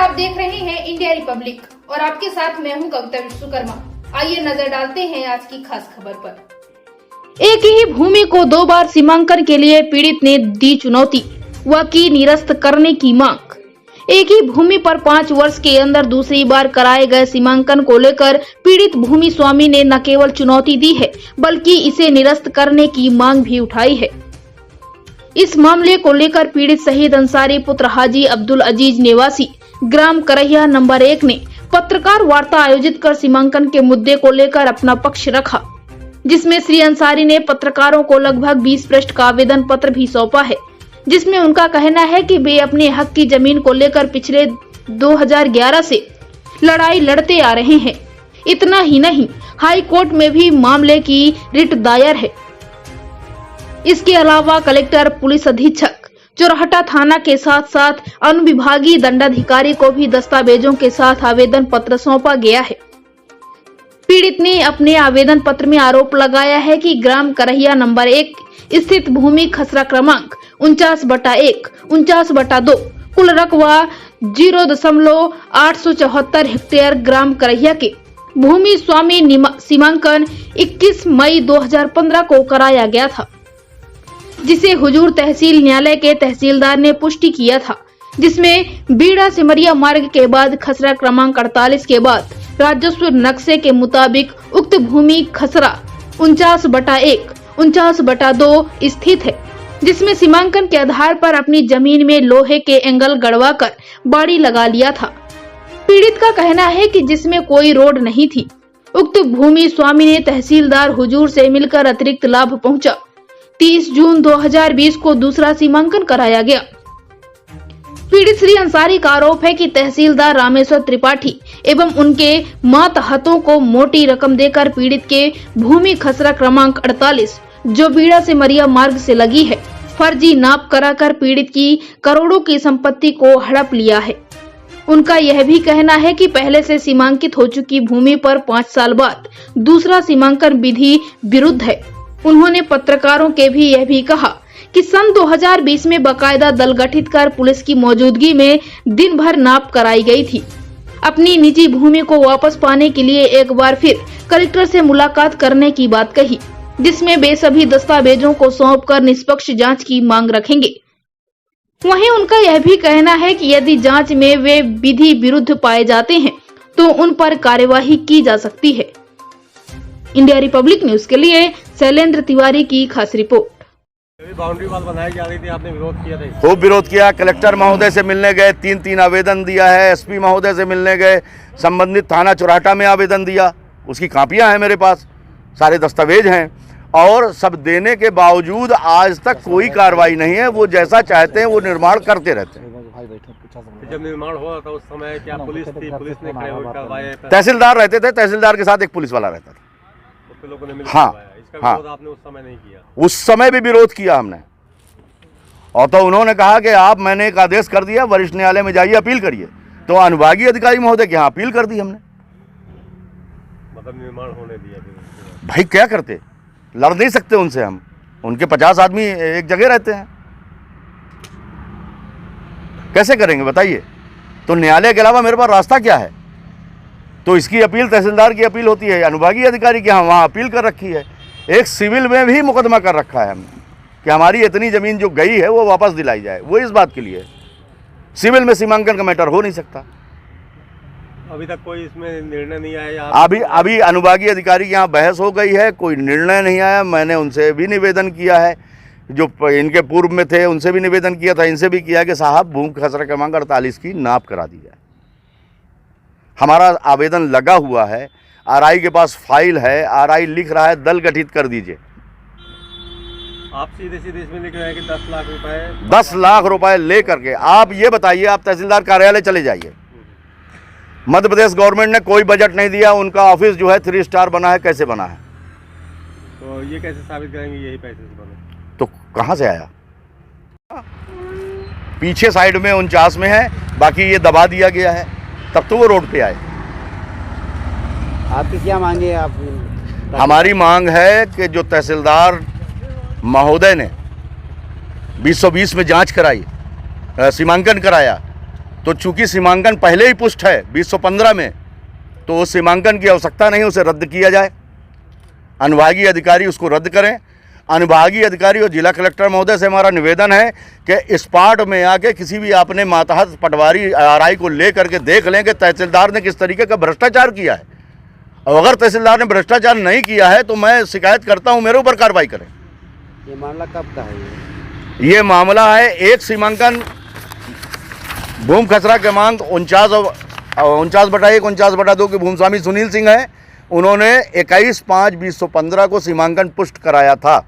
आप देख रहे हैं इंडिया रिपब्लिक और आपके साथ मैं हूं कविता विश्वकर्मा। आइए नजर डालते हैं आज की खास खबर पर। एक ही भूमि को 2 बार सीमांकन के लिए पीड़ित ने दी चुनौती व की निरस्त करने की मांग। एक ही भूमि पर 5 वर्ष के अंदर दूसरी बार कराए गए सीमांकन को लेकर पीड़ित भूमि स्वामी ने न केवल चुनौती दी है बल्कि इसे निरस्त करने की मांग भी उठाई है। इस मामले को लेकर पीड़ित शहीद अंसारी पुत्र हाजी अब्दुल अजीज निवासी ग्राम करहिया नंबर 1 ने पत्रकार वार्ता आयोजित कर सीमांकन के मुद्दे को लेकर अपना पक्ष रखा, जिसमें श्री अंसारी ने पत्रकारों को लगभग 20 पृष्ठ का आवेदन पत्र भी सौंपा है, जिसमें उनका कहना है कि वे अपने हक की जमीन को लेकर पिछले 2011 से लड़ाई लड़ते आ रहे हैं। इतना ही नहीं, हाई कोर्ट में भी मामले की रिट दायर है। इसके अलावा कलेक्टर, पुलिस अधीक्षक चोरहटा थाना के साथ साथ अनुविभागीय दंडाधिकारी को भी दस्तावेजों के साथ आवेदन पत्र सौंपा गया है। पीड़ित ने अपने आवेदन पत्र में आरोप लगाया है कि ग्राम करहिया नंबर 1 स्थित भूमि खसरा क्रमांक 49/1, 49/2 कुल रकबा 0.874 हेक्टेयर ग्राम करहिया के भूमि स्वामी सीमांकन 21 मई 2015 को कराया गया था, जिसे हुजूर तहसील न्यायालय के तहसीलदार ने पुष्टि किया था, जिसमें बीड़ा सिमरिया मार्ग के बाद खसरा क्रमांक 48 के बाद राजस्व नक्शे के मुताबिक उक्त भूमि खसरा 49/1, 49/2 स्थित है, जिसमें सीमांकन के आधार पर अपनी जमीन में लोहे के एंगल गड़वाकर बाड़ी लगा लिया था। पीड़ित का कहना है कि जिसमें कोई रोड नहीं थी। उक्त भूमि स्वामी ने तहसीलदार हुजूर से मिलकर अतिरिक्त लाभ पहुंचा। 30 जून 2020 को दूसरा सीमांकन कराया गया। पीड़ित श्री अंसारी का आरोप है कि तहसीलदार रामेश्वर त्रिपाठी एवं उनके मातहतों को मोटी रकम देकर पीड़ित के भूमि खसरा क्रमांक 48 जो बीड़ा से मरिया मार्ग से लगी है, फर्जी नाप कराकर पीड़ित की करोड़ों की संपत्ति को हड़प लिया है। उनका यह भी कहना है कि पहले से सीमांकित हो चुकी भूमि पर 5 साल बाद दूसरा सीमांकन विधि विरुद्ध है। उन्होंने पत्रकारों के भी यह भी कहा कि सन 2020 में बकायदा दल गठित कर पुलिस की मौजूदगी में दिन भर नाप कराई गई थी। अपनी निजी भूमि को वापस पाने के लिए एक बार फिर कलेक्टर से मुलाकात करने की बात कही, जिसमें वे सभी दस्तावेजों को सौंपकर निष्पक्ष जांच की मांग रखेंगे। वहीं उनका यह भी कहना है कि यदि जांच में वे विधि विरुद्ध पाए जाते हैं तो उन पर कार्यवाही की जा सकती है। इंडिया रिपब्लिक न्यूज के लिए शैलेंद्र तिवारी की खास रिपोर्ट। बाउंड्री वाल बनाई जा रही थी, आपने विरोध किया था? खूब विरोध किया। कलेक्टर महोदय से मिलने गए, 3 आवेदन दिया है। एसपी महोदय से मिलने गए, संबंधित थाना चोरहटा में आवेदन दिया, उसकी कापियां हैं मेरे पास, सारे दस्तावेज हैं, और सब देने के बावजूद आज तक कोई कार्रवाई नहीं है। वो जैसा चाहते हैं वो निर्माण करते रहते हैं। जब निर्माण हो रहा था उस समय क्या पुलिस थी? पुलिस ने खड़े होकर करवाया? तहसीलदार रहते थे, तहसीलदार के साथ एक पुलिस वाला रहता था। लोगों ने मिलकर हाँ, इसका हाँ, विरोध आपने उस समय नहीं किया? उस समय भी विरोध किया हमने, और तो उन्होंने कहा कि आप, मैंने एक आदेश कर दिया, वरिष्ठ न्यायालय में जाइए, अपील करिए। तो अनुभागीय अधिकारी महोदय के यहाँ अपील कर दी हमने। मतलब निर्माण होने दिया? भाई क्या करते, लड़ नहीं सकते उनसे हम, उनके 50 आदमी एक जगह रहते हैं, कैसे करेंगे बताइए? तो न्यायालय के अलावा मेरे पास रास्ता क्या है? तो इसकी अपील तहसीलदार की अपील होती है, अनुभागीय अधिकारी की वहाँ अपील कर रखी है। एक सिविल में भी मुकदमा कर रखा है हमने कि हमारी इतनी ज़मीन जो गई है वो वापस दिलाई जाए। वो इस बात के लिए सिविल में सीमांकन का मैटर हो नहीं सकता। अभी तक कोई इसमें निर्णय नहीं आया? अभी अनुभागीय अधिकारी की यहाँ बहस हो गई है, कोई निर्णय नहीं आया। मैंने उनसे भी निवेदन किया है, जो इनके पूर्व में थे उनसे भी निवेदन किया था, इनसे भी किया कि साहब भूमि खसरा क्रमांक 48 की नाप करा दी जाए। हमारा आवेदन लगा हुआ है, आरआई के पास फाइल है, आरआई लिख रहा है दल गठित कर दीजिए। आप सीधे इसमें लिख रहे हैं कि 10 लाख रुपए, 10 लाख रुपए ले करके आप ये बताइए, आप तहसीलदार कार्यालय चले जाइए। मध्य प्रदेश गवर्नमेंट ने कोई बजट नहीं दिया, उनका ऑफिस जो है 3 स्टार बना है, कैसे बना है? तो ये कैसे साबित करेंगे यही पैसे से बने? तो कहाँ से आया? पीछे साइड में 49 में है, बाकी ये दबा दिया गया है, तब तो वो रोड पे आए। आपकी क्या मांगे? आप हमारी मांग है कि जो तहसीलदार महोदय ने 2020 में जांच कराई, सीमांकन कराया, तो चूंकि सीमांकन पहले ही पुष्ट है 2015 में, तो उस सीमांकन की आवश्यकता नहीं, उसे रद्द किया जाए। अनुभागीय अधिकारी उसको रद्द करें। अनुभागीय अधिकारी और जिला कलेक्टर महोदय से हमारा निवेदन है कि स्पॉट में आके किसी भी अपने मातहत पटवारी आरआई को ले करके देख लें कि तहसीलदार ने किस तरीके का भ्रष्टाचार किया है। और अगर तहसीलदार ने भ्रष्टाचार नहीं किया है तो मैं शिकायत करता हूं, मेरे ऊपर कार्रवाई करें। ये मामला कब का है? ये मामला है एक सीमांकन भूमि खसरा क्रमांक 49/1 49/2 के भूमि सुनील सिंह है। उन्होंने 21/5/2015 को सीमांकन पुष्ट कराया था।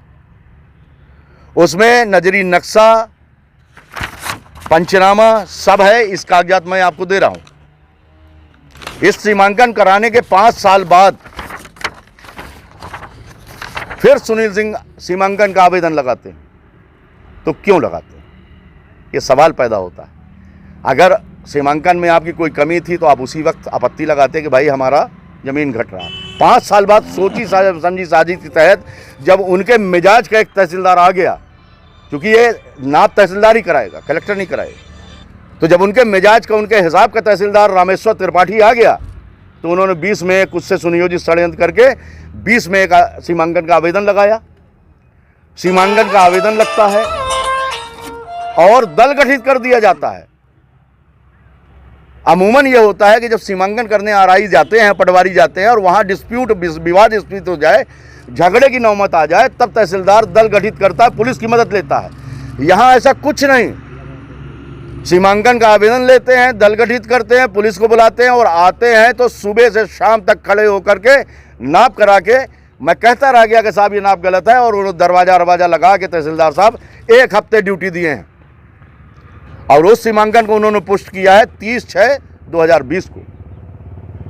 उसमें नजरी नक्शा, पंचनामा सब है। इस कागजात मैं आपको दे रहा हूं। इस सीमांकन कराने के 5 साल बाद फिर सुनील सिंह सीमांकन का आवेदन लगाते हैं, तो क्यों लगाते हैं? ये सवाल पैदा होता है। अगर सीमांकन में आपकी कोई कमी थी तो आप उसी वक्त आपत्ति लगाते कि भाई हमारा जमीन घट रहा है। 5 साल बाद सोची समझी साजिश के तहत जब उनके मिजाज का एक तहसीलदार आ गया, क्योंकि ये नाप तहसीलदार ही कराएगा, कलेक्टर नहीं कराएगा, तो जब उनके मिजाज का, उनके हिसाब का तहसीलदार रामेश्वर त्रिपाठी आ गया, तो उन्होंने 20 में कुछ से सुनियोजित षड्यंत्र करके 20 में एक सीमांकन का आवेदन लगाया। सीमांकन का आवेदन लगता है और दल गठित कर दिया जाता है। अमूमन ये होता है कि जब सीमांकन करने आरआई जाते हैं, पटवारी जाते हैं और वहाँ विवाद स्थित हो जाए, झगड़े की नौबत आ जाए, तब तहसीलदार दल गठित करता है, पुलिस की मदद लेता है। यहाँ ऐसा कुछ नहीं। सीमांकन का आवेदन लेते हैं, दल गठित करते हैं, पुलिस को बुलाते हैं और आते हैं तो सुबह से शाम तक खड़े होकर के नाप करा के, मैं कहता रह गया कि साहब ये नाप गलत है, और उन्होंने दरवाजा लगा के तहसीलदार साहब 1 हफ्ते ड्यूटी दिए हैं। और उस सीमांकन को उन्होंने पुष्ट किया है 30/6/2020 को।